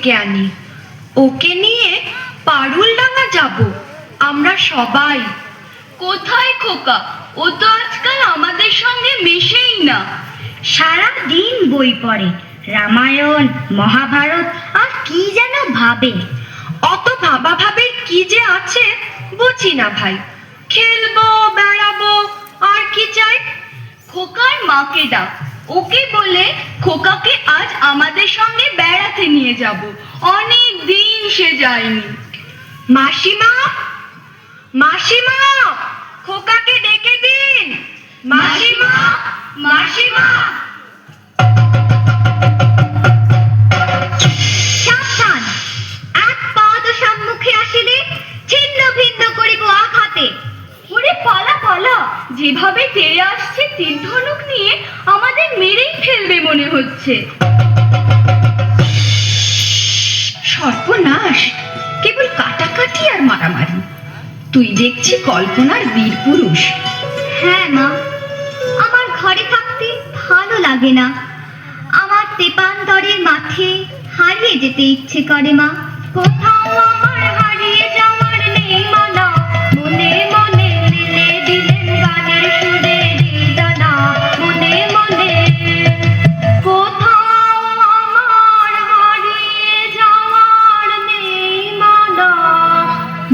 ডেকে আনি। ওকে নিয়ে পারুলডাঙ্গা যাব আমরা সবাই। কোথায় খোকা? ও তো আজকাল আমাদের সঙ্গে মেশেই না। সারা দিন বই পড়ে, রামায়ণ মহাভারত আর কি যেন ভাবে। অত ভাবা ভাবের কি যে আছে বুঝি না ভাই। খেলবো বেড়াবো আর কি চাই। খোকার মাকে ডাক, ওকে বলে খোকাকে আজ আমাদের সঙ্গে বেড়াতে নিয়ে যাব। অনেক দিন সে যায়নি। মাসিমা, মাসিমা, খোকাকে ডেকে দিন। মাসিমা, মাসিমা। সাবধান, এক পাদ সম্মুখে আসিলে ছিন্ন ভিন্ন করিব আঘাতে। ওরে পালা পালা, যেভাবে তেড়ে আসছে তীর ধনুক নিয়ে আমাদের মেরেই ফেলবে মনে হচ্ছে। সর্বনাশ, কেবল কাটাকাটি আর মারামারি। তুই দেখছি কল্পনার বীর পুরুষ। হ্যাঁ মা, আমার ঘরে থাকতে ভালো লাগে না। আমার তেপান্তরের মাঠে হারিয়ে যেতে ইচ্ছে করে মা। কোথাও আমার হারিয়ে যাওয়ার নেই মানা, মনে মনে মিলে দিলেন গানের সুরে দানা, মনে মনে। কোথাও আমার হারিয়ে যাওয়ার নেই মানা,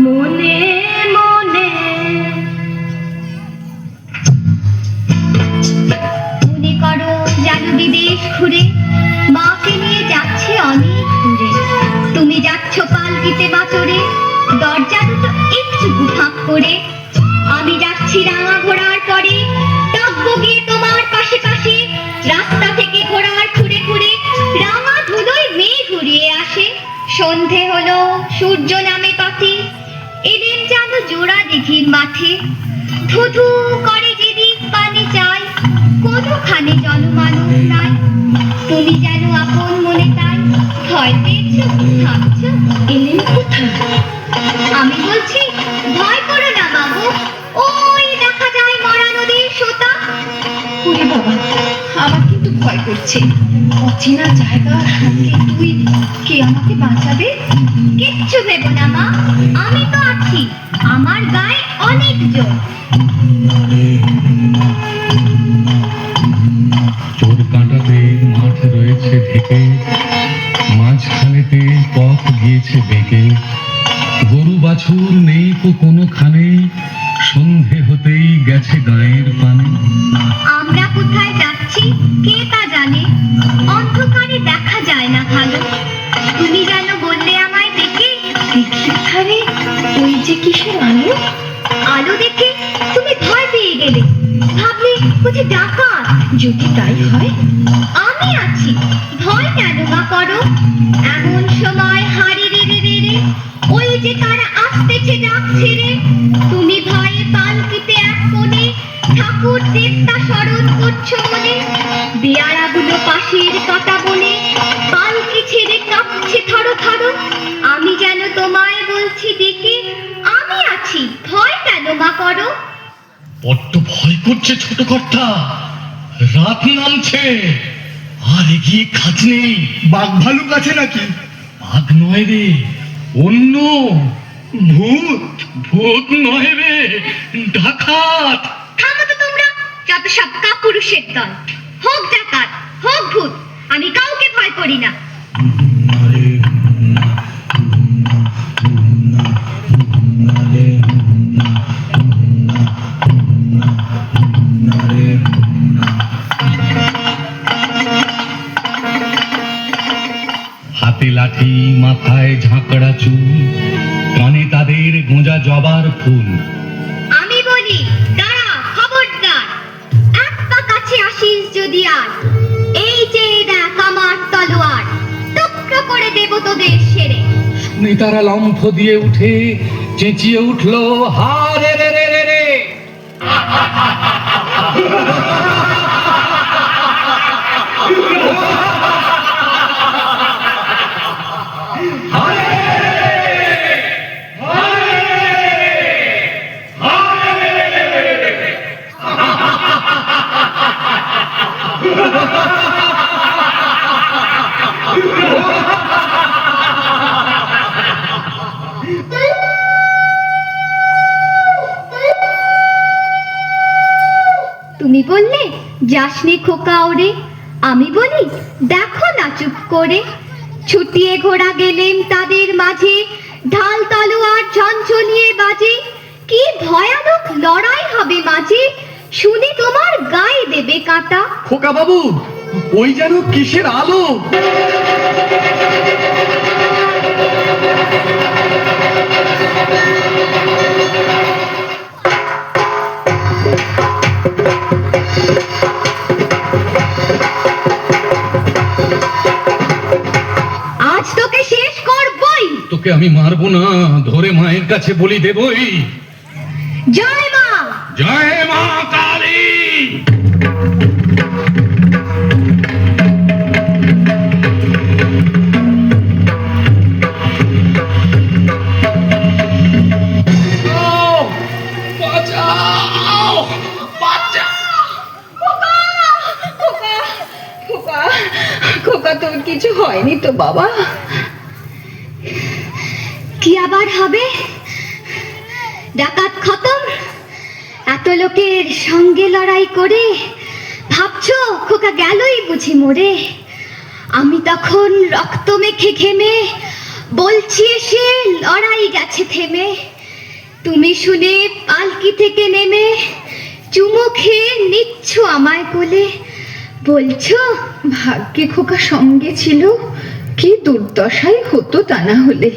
মনে মনে। মনে করো যেন বিদেশ ঘুরে মাকে নিয়ে যাচ্ছে অনেক দূরে। তুমি যাচ্ছ পালকিতে বাছরে, দরজা দুটো একটু ফাঁক করে। আমি যাচ্ছি রাঙা ঘোড়ার পরে, ডাকবো গিয়ে তোমার পাশে পাশে। রাস্তা থেকে ঘোড়ার খুঁড়ে খুঁড়ে রাঙা ধুলোয় মেঘ ঘুরিয়ে আসে। সন্ধে হলো, সূর্য নামে পথে, এলেন যেন জোড়া দিঘির মাঠে। ধুধু করে যেদিক পানি চাই, কোনোখানে জনমানব নাই। তুমি যেন আপন মনে তাই, ভয় পেয়েছো ভাবছো এলেন কোথায়। আমি বলছি ভয় করো না বাবু, ওই দেখা যায় মরা নদীর সোতা। ওরে বাবা, আমার কিন্তু ভয় করছে। অচেনা জায়গার সঙ্গে তুই, কে আমাকে বাঁচাবে? কিচ্ছু ভেবো না মা, আমি তো আছি, আমার গায়ে অনেক জোর। চোর কাঁটাতে মাঠ রয়েছে ঢেকে, মাঝখানেতে পথ গিয়েছে বেঁকে। গরু বাছুর নেই তো কোনোখানে, সন্ধে হতেই গেছে গায়ের পানে। আমরা কোথায় যাচ্ছি কে তা জানে, অন্ধকারে দেখা যায় না ভালো। তুমি যেন বললে আমায় দেখে, দিঘির ধারে ওই যে কিসের আলো। আলো দেখে তুমি ভয় পেয়ে গেলে, ভাবলে বুঝি ডাকাত। যদি তাই হয়, আমি আছি, ভয় কেন মা করো। এমন সময় হাড়ি রে রে রে রে, ওই যে তারা আসতেছে ডাক ছেড়ে। তুমি ভয়ে পালকিতে এক কোণে, ঠাকুর দেবতা স্মরণ করছো মনে। বেয়ারাগুলো পাশের কাটা বনে, পালকি ছেড়ে কাঁপছে থরো থরো। আমি যেন তোমায় বলছি ডেকে, আমি আছি, ভয় কেন মা করো। বড্ড ভয় করছে ছোট কর্তা, রাত নামছে, আর এগিয়ে কাজ নেই। বাঘ ভালুক আছে নাকি? বাঘ নয় রে, অন্য ভূত। ভূত নয় রে, ডাকাত। থামো তো তোমরা, যত সব কাপুরুষের দল। হোক ডাকাত, হোক ভূত, আমি কাউকে ভয় করি না। হাতে লাঠি, মাথায় ঝাঁকড়া চুল, কানে তাদের গোঁজা জবার ফুল। আমি বলি দাঁড়া, খবরদার, এক পা কাছে আসিস যদি আর। এই যে দেখ আমার তলোয়ার, টুকরো করে দেব তোদের সেরে। শুনে তারা লম্ফ দিয়ে উঠে চেঁচিয়ে উঠলো, হা রে রে রে রে রে। যাসনি খোকা ওরে, আমি বলি দেখো না চুপ করে। ছুটিয়ে ঘোড়া গেলেন তাদের মাঝে, ঢাল তলোয়ার ঝনঝনিয়ে বাজে। কি ভয়ানক লড়াই হবে মাঝে, শুনে তোমার গায়ে দেবে কাঁটা। খোকা বাবু, ওই যেন কিসের আলো! আজ তোকে শেষ করবই। তোকে আমি মারবো না, ধরে মায়ের কাছে বলি দেবই। জয় মা। জয় মা কালী। খোকা তোর কিছু হয়নি তো বাবা? কি আবার হবে? ডাকাত খতম, এত লোকের সঙ্গে লড়াই করে ভাবছো খোকা গেলই বুঝি মরে। আমি তখন রক্ত মেখে ঘেমে বলছি এসে লড়াই গেছে থেমে। তুমি শুনে পালকি থেকে নেমে চুমু খেয়ে নিচ্ছ আমায় কোলে, বলছো ভাগ্যে খোকা সঙ্গে ছিল, কি দুর্দশাই হতো তা না হলে।